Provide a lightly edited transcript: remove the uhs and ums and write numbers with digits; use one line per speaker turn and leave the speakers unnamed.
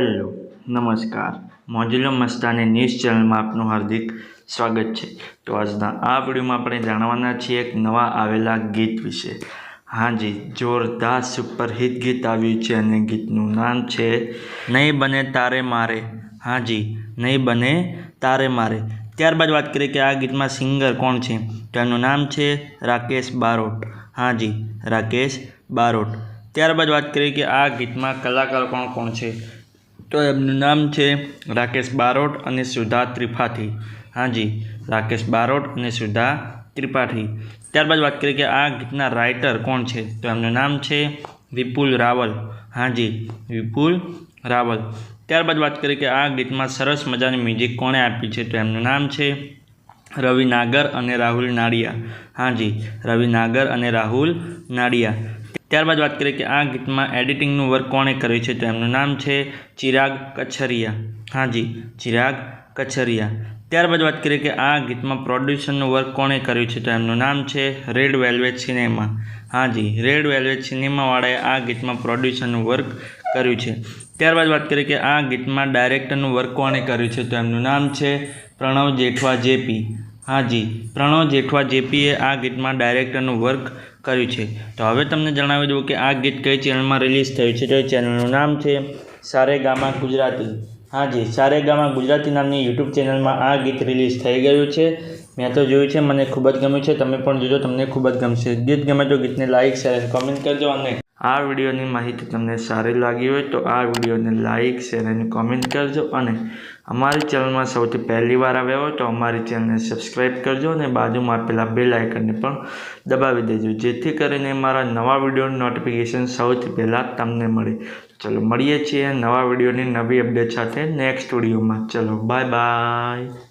Hello નમસ્કાર મોજુલો Mastani news ચેનલમાં આપનું હાર્દિક સ્વાગત છે। તો આજના આ વિડીયોમાં આપણે જાણવાના છીએ એક નવા આવેલા ગીત વિશે। હાજી, જોરદાર સુપરહિટ ગીત આવ્યું છે અને ગીતનું નામ છે નહીં બને તારે મારે। હાજી, નહીં બને તારે મારે। ત્યારબાદ વાત કરીએ કે આ ગીતમાં સિંગર કોણ છે, તો એનું નામ છે રાકેશ બારોટ। હાજી, રાકેશ બારોટ। ત્યારબાદ વાત કરીએ કે આ ગીતમાં કલાકાર કોણ કોણ છે, તો એમનું નામ છે રાકેશ બારોટ અને સુધા ત્રિપાઠી। હાજી, રાકેશ બારોટ અને સુધા ત્રિપાઠી। ત્યારબાદ વાત કરીએ કે આ ગીતના રાઇટર કોણ છે, તો એમનું નામ છે વિપુલ રાવલ। હાજી, વિપુલ રાવલ। ત્યારબાદ વાત કરીએ કે આ ગીતમાં સરસ મજાની મ્યુઝિક કોણે આપી છે, તો એમનું નામ છે રવિ નાગર અને રાહુલ નાડિયા। હાજી, રવિ નાગર અને રાહુલ નાડિયા। ત્યારબાદ વાત કરીએ કે આ ગીતમાં એડિટિંગનું વર્ક કોણે કર્યું છે, તો એમનું નામ છે ચિરાગ કચ્છરિયા। હાજી, ચિરાગ કચ્છરિયા। ત્યારબાદ વાત કરીએ કે આ ગીતમાં પ્રોડ્યુસરનું વર્ક કોણે કર્યું છે, તો એમનું નામ છે રેડ વેલ્વેટ સિનેમા। હાજી, રેડ વેલ્વેટ સિનેમાવાળાએ આ ગીતમાં પ્રોડ્યુસરનું વર્ક કર્યું છે। ત્યારબાદ વાત કરીએ કે આ ગીતમાં ડાયરેક્ટરનું વર્ક કોણે કર્યું છે, તો એમનું નામ છે પ્રણવ જેઠવા જેપી। હાજી, પ્રણવ જેઠવા જેપીએ આ ગીતમાં ડાયરેક્ટરનું વર્ક કર્યું છે। તો હવે તમને જણાવી દઉં કે આ ગીત કઈ ચેનલમાં રિલીઝ થયું છે, તો એ ચેનલનું નામ છે સારેગામા ગુજરાતી। હાજી, સારેગામા ગુજરાતી નામની યુટ્યુબ ચેનલમાં આ ગીત રિલીઝ થઈ ગયું છે। મેં તો જોયું છે, મને ખૂબ જ ગમ્યું છે। તમે પણ જોજો, તમને ખૂબ જ ગમશે। ગીત ગમે તો ગીતને લાઇક શેર અને કોમેન્ટ કરજો અને આ વિડીયોની માહિતી તમને સારી લાગી હોય તો આ વિડીયોને લાઇક શેર અને કોમેન્ટ કરજો અને અમારી ચેનલમાં સૌથી પહેલી વાર આવ્યા હોય તો અમારી ચેનલને સબસ્ક્રાઈબ કરજો અને બાજુમાં આપેલા બેલ આઇકનને પણ દબાવી દેજો, જેથી કરીને મારા નવા વિડીયોની નોટિફિકેશન સૌથી પહેલાં તમને મળે। ચલો મળીએ છીએ નવા વિડીયોની નવી અપડેટ સાથે નેક્સ્ટ વિડીયોમાં। ચલો બાય બાય।